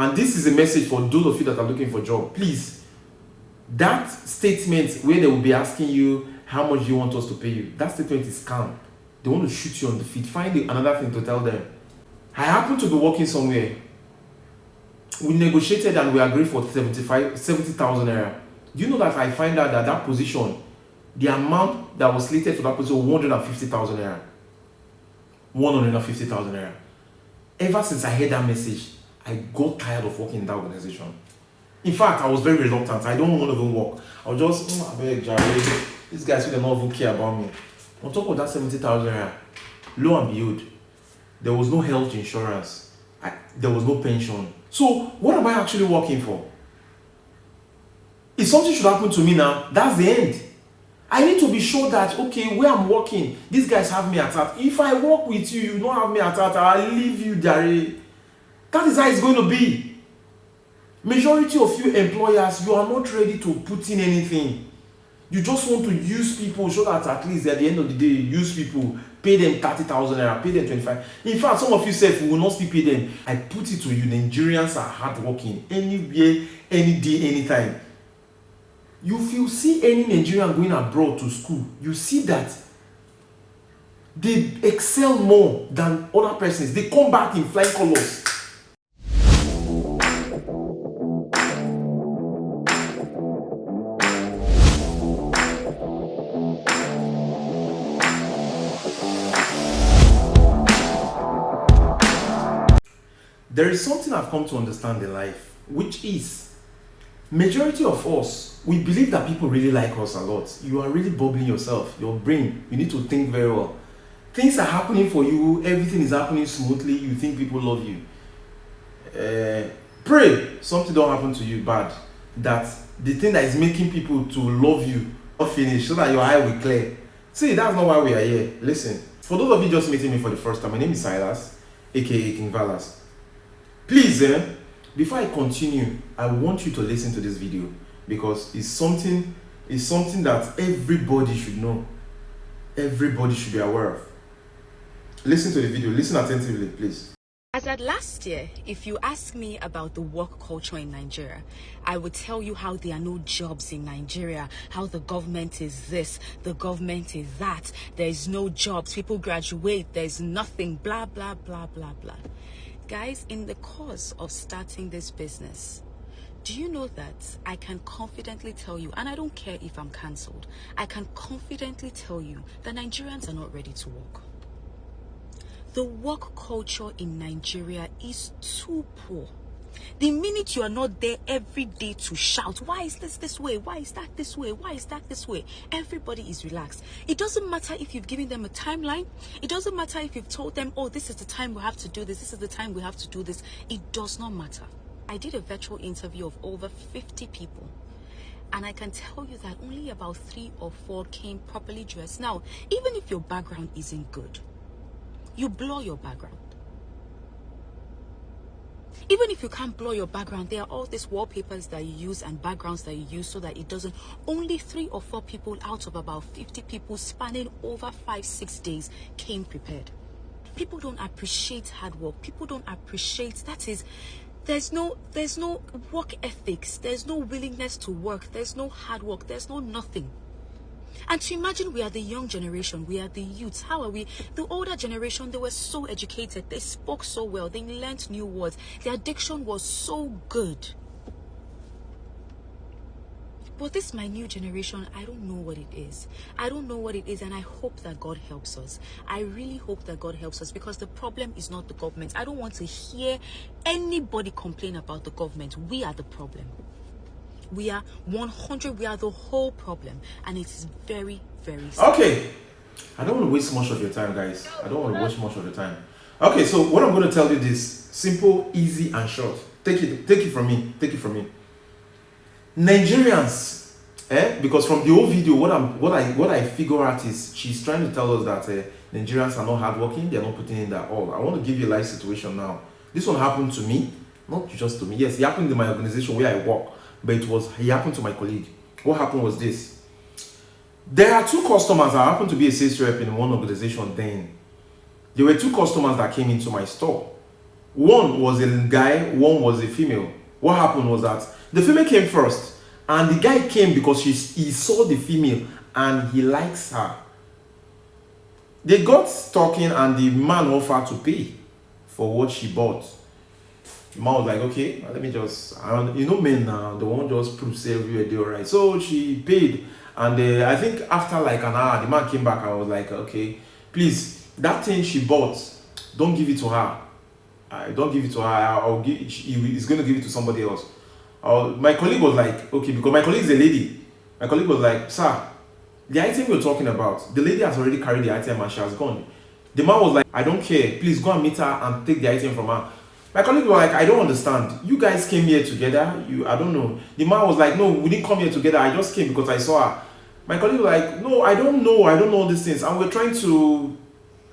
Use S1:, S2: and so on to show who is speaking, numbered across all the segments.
S1: And this is a message for those of you that are looking for a job. Please, that statement where they will be asking you how much you want us to pay you, that statement is scam. They want to shoot you on the feet. Find another thing to tell them. I happen to be working somewhere. We negotiated and we agreed for 70,000 naira. Do you know that I find out that that position, the amount that was slated for that position, 150,000 naira. 150,000 naira. Ever since I heard that message, I got tired of working in that organization. In fact, I was very reluctant. I don't want to even work. I was just, I beg, Jerry, these guys will not even care about me. On top of that 70,000 naira, lo and behold, there was no health insurance. There was no pension. So, what am I actually working for? If something should happen to me now, that's the end. I need to be sure that, okay, where I'm working, these guys have me at heart. If I work with you, you don't have me at heart, I'll leave you, Jerry. That is how it's going to be. Majority of you employers, you are not ready to put in anything. You just want to use people so that at least at the end of the day, use people, pay them 30,000 naira, pay them 25. In fact, some of you say we will not still pay them. I put it to you, Nigerians are hardworking. Anywhere, any day, anytime. If you see any Nigerian going abroad to school, you see that they excel more than other persons. They come back in flying colors. There is something I've come to understand in life, which is majority of us, we believe that people really like us a lot. You are really bubbling yourself, your brain, you need to think very well. Things are happening for you, everything is happening smoothly, you think people love you. Pray something don't happen to you bad, that the thing that is making people to love you not finish, so that your eye will clear. See, that's not why we are here. Listen, for those of you just meeting me for the first time, my name is Silas, aka King Valas. Please, before I continue, I want you to listen to this video because it's something that everybody should know. Everybody should be aware of. Listen to the video. Listen attentively, please.
S2: As at last year, if you ask me about the work culture in Nigeria, I would tell you how there are no jobs in Nigeria, how the government is this, the government is that, there is no jobs, people graduate, there's nothing, blah, blah, blah, blah, blah. Guys, in the course of starting this business, do you know that I can confidently tell you, and I don't care if I'm cancelled, I can confidently tell you that Nigerians are not ready to work. The work culture in Nigeria is too poor. The minute you are not there every day to shout, why is this way? Why is that this way? Why is that this way? Everybody is relaxed. It doesn't matter if you've given them a timeline. It doesn't matter if you've told them, oh, this is the time we have to do this. This is the time we have to do this. It does not matter. I did a virtual interview of over 50 people. And I can tell you that only about 3 or 4 came properly dressed. Now, even if your background isn't good, you blur your background. Even if you can't blur your background, there are all these wallpapers that you use and backgrounds that you use so that it doesn't. Only 3 or 4 people out of about 50 people spanning over 5-6 days came prepared. People don't appreciate hard work. People don't appreciate, that is, there's no work ethics. There's no willingness to work. There's no hard work. There's no nothing. And to imagine we are the young generation, we are the youths. How are we? The older generation, they were so educated, they spoke so well, they learnt new words, their diction was so good. But this my new generation, I don't know what it is. I don't know what it is, and I hope that God helps us. I really hope that God helps us, because the problem is not the government. I don't want to hear anybody complain about the government. We are the problem. We are 100, we are the whole problem, and it is very, very sad.
S1: Okay, I don't want to waste much of your time, guys. I don't want to waste much of your time. Okay, so what I'm going to tell you this, simple, easy, and short. Take it from me. Take it from me. Nigerians, because from the old video, what I figure out is she's trying to tell us that Nigerians are not hardworking. They're not putting in their all. I want to give you a live situation now. This one happened to me, not just to me. Yes, it happened in my organization where I work. But it happened to my colleague. What happened was this. There are 2 customers. I happened to be a sales rep in one organization then. There were 2 customers that came into my store. One was a guy, one was a female. What happened was that the female came first, and the guy came because he saw the female and he likes her. They got talking, and the man offered to pay for what she bought. The man was like, okay, let me just, men now, they won't just prove say everywhere they alright. So she paid, and I think after like an hour, the man came back and was like, okay, please, that thing she bought, don't give it to her. Don't give it to her. He's going to give it to somebody else. My colleague was like, okay, because my colleague is a lady. My colleague was like, sir, the item you're talking about, the lady has already carried the item and she has gone. The man was like, I don't care. Please go and meet her and take the item from her. My colleague was like, I don't understand. You guys came here together. I don't know. The man was like, no, we didn't come here together. I just came because I saw her. My colleague was like, no, I don't know. I don't know all these things. And we're trying to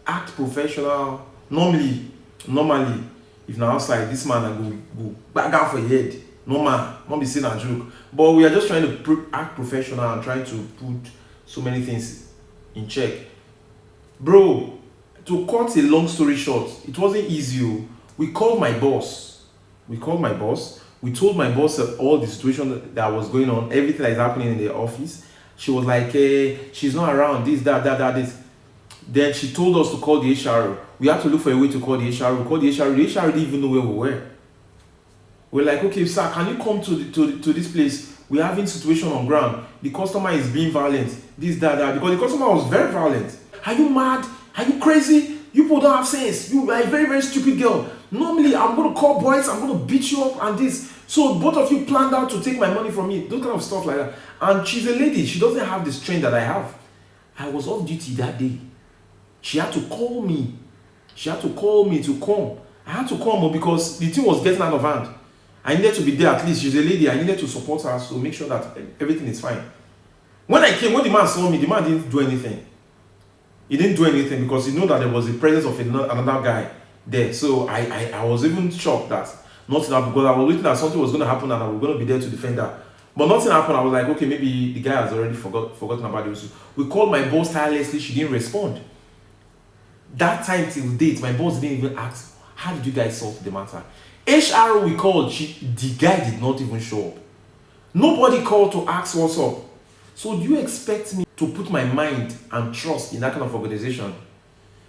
S1: act professional. Normally, if now outside, this man and go back out for your head. No man, not be saying a joke. But we are just trying to act professional and trying to put so many things in check. Bro, to cut a long story short, it wasn't easy. We called my boss. We told my boss all the situation that was going on, everything that is happening in the office. She was like, hey, she's not around, this, that, this. Then she told us to call the HR. We had to look for a way to call the HR. We called the HR. The HR didn't even know where we were. We're like, okay, sir, can you come to this place? We're having situation on ground. The customer is being violent. This, that. Because the customer was very violent. Are you mad? Are you crazy? You people don't have sense. You are a very, very stupid girl. Normally, I'm going to call boys. I'm going to beat you up and this. So both of you planned out to take my money from me. Those kind of stuff like that. And she's a lady. She doesn't have the strength that I have. I was off duty that day. She had to call me. She had to call me to come. I had to come because the thing was getting out of hand. I needed to be there at least. She's a lady. I needed to support her to make sure that everything is fine. When the man saw me, the man didn't do anything. He didn't do anything because he knew that there was the presence of another guy there. So I was even shocked that nothing happened because I was waiting that something was going to happen and I was going to be there to defend her. But nothing happened. I was like, okay, maybe the guy has already forgotten about it. We called my boss tirelessly. She didn't respond. That time till date, my boss didn't even ask, how did you guys solve the matter? HR we called, the guy did not even show up. Nobody called to ask what's up. So do you expect me to put my mind and trust in that kind of organization?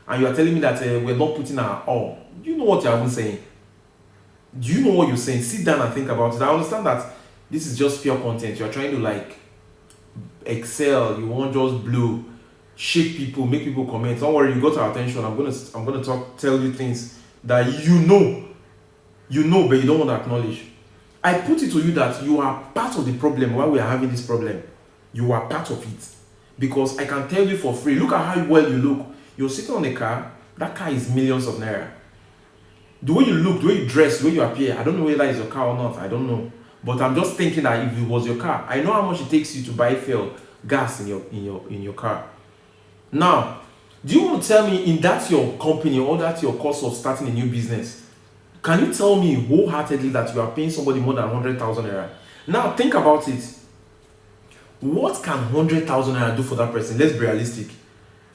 S1: And you are telling me that we're not putting our all. Do you know what you're even saying? Do you know what you're saying? Sit down and think about it. I understand that this is just pure content. You're trying to like excel. You want just blow, shake people, make people comment. Don't worry, you got our attention. I'm gonna tell you things that you know, but you don't want to acknowledge. I put it to you that you are part of the problem. Why we are having this problem, you are part of it. Because I can tell you for free. Look at how well you look. You're sitting on a car. That car is millions of naira. The way you look, the way you dress, the way you appear, I don't know whether it's your car or not. I don't know. But I'm just thinking that if it was your car, I know how much it takes you to buy fuel, gas in your car. Now, do you want to tell me in that's your company or that's your cost of starting a new business? Can you tell me wholeheartedly that you are paying somebody more than 100,000 naira? Now think about it. What can 100,000 naira do for that person? Let's be realistic.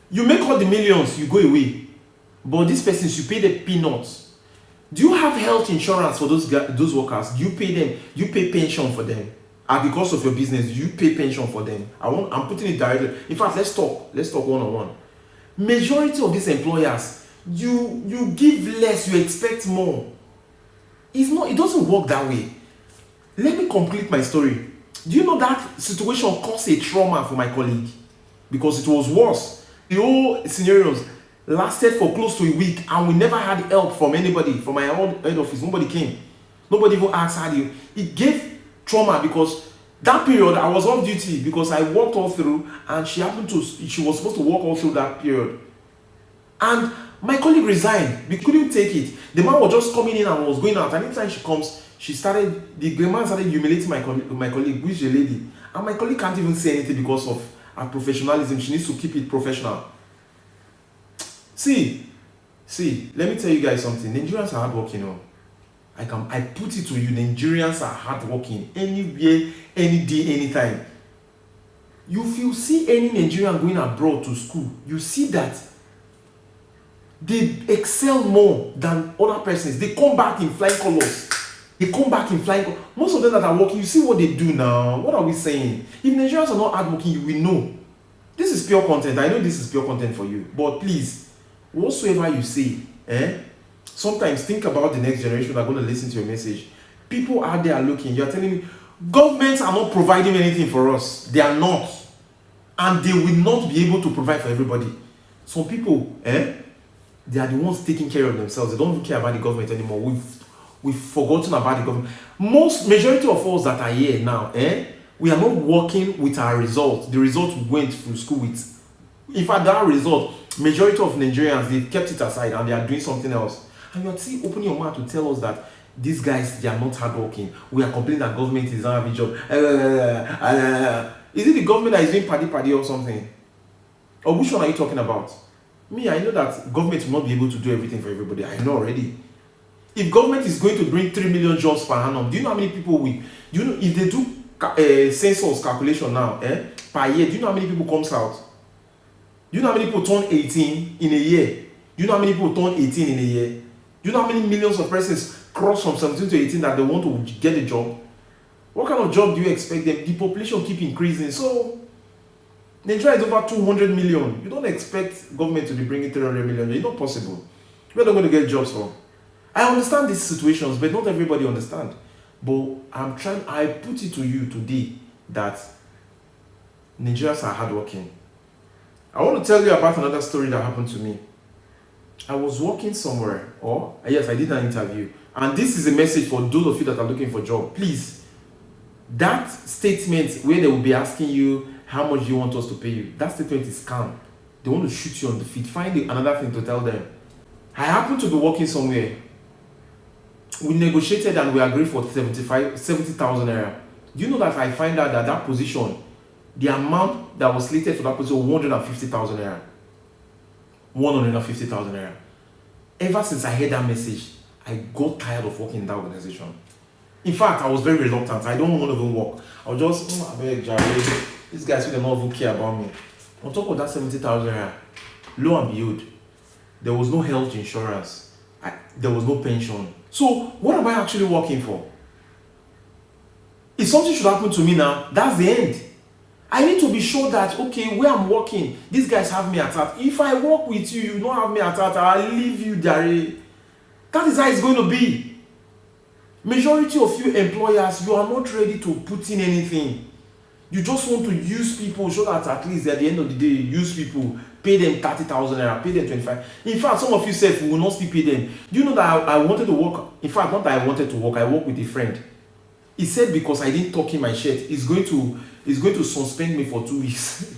S1: You make all the millions, you go away. But these persons, you pay the peanuts. Do you have health insurance for those workers? Do you pay them? You pay pension for them? And because of your business, you pay pension for them? I'm putting it directly. In fact, let's talk one-on-one. Majority of these employers, you give less, you expect more. It doesn't work that way. Let me complete my story. Do you know that situation caused a trauma for my colleague? Because it was worse. The whole scenarios lasted for close to a week and we never had help from anybody, from my own head office. Nobody came. Nobody even asked how you. It gave trauma because that period I was off duty because I walked all through and she was supposed to walk all through that period. And my colleague resigned. We couldn't take it. The man was just coming in and was going out. And anytime she comes, the man started humiliating my colleague, which is a lady. And my colleague can't even say anything because of her professionalism. She needs to keep it professional. See, let me tell you guys something. Nigerians are hardworking. I put it to you, Nigerians are hardworking. Anywhere, any day, anytime. If you see any Nigerian going abroad to school, you see that they excel more than other persons. They come back in flying colors. Most of them that are working, you see what they do now. What are we saying? If Nigerians are not hardworking, you will know. This is pure content. I know this is pure content for you. But please, whatsoever you say, sometimes think about the next generation that are going to listen to your message. People out there are looking. You're telling me, governments are not providing anything for us. They are not. And they will not be able to provide for everybody. Some people, they are the ones taking care of themselves. They don't even care about the government anymore. We've forgotten about the government. Majority of us that are here now, we are not working with our results. The result we went through school with. In fact, that result, majority of Nigerians, they've kept it aside and they are doing something else. And you're still opening your mouth to tell us that these guys, they are not hardworking. We are complaining that government is not having a job. Is it the government that is doing paddy or something? Or which one are you talking about? Me, I know that government will not be able to do everything for everybody. I know already. If government is going to bring 3 million jobs per annum, do you know how many people do you know if they do census calculation now, per year, do you know how many people comes out? Do you know how many people turn 18 in a year? Do you know how many people turn 18 in a year? Do you know how many millions of persons cross from 17 to 18 that they want to get a job? What kind of job do you expect them? The population keep increasing. So Nigeria is over 200 million. You don't expect government to be bringing 300 million. It's not possible. Where are they going to get jobs from? I understand these situations, but not everybody understand. But I put it to you today that Nigerians are hardworking. I want to tell you about another story that happened to me. I was working somewhere, yes, I did an interview. And this is a message for those of you that are looking for a job. Please, that statement where they will be asking you, how much do you want us to pay you? That statement is scam. They want to shoot you on the feet. Find another thing to tell them. I happened to be working somewhere. We negotiated and we agreed for 70,000 naira. Do you know that I find out that position, the amount that was slated for that position was 150,000 naira. 150,000 naira. Ever since I heard that message, I got tired of working in that organization. In fact, I was very reluctant. I don't want to even work. I was just, I beg, Jerry, these guys will not even care about me. On top of that 70,000 naira, lo and behold, there was no health insurance. There was no pension. So, what am I actually working for? If something should happen to me now, that's the end. I need to be sure that, okay, where I'm working, these guys have me at heart. If I work with you, you don't have me at heart, I'll leave you, Jerry. That is how it's going to be. Majority of you employers, you are not ready to put in anything. You just want to use people so that at least at the end of the day, use people, pay them 30,000 naira, pay them 25. In fact, some of you said we will not still pay them. Do you know that I wanted to work? In fact, not that I wanted to work, I worked with a friend. He said because I didn't tuck in my shirt, he's going to suspend me for 2 weeks.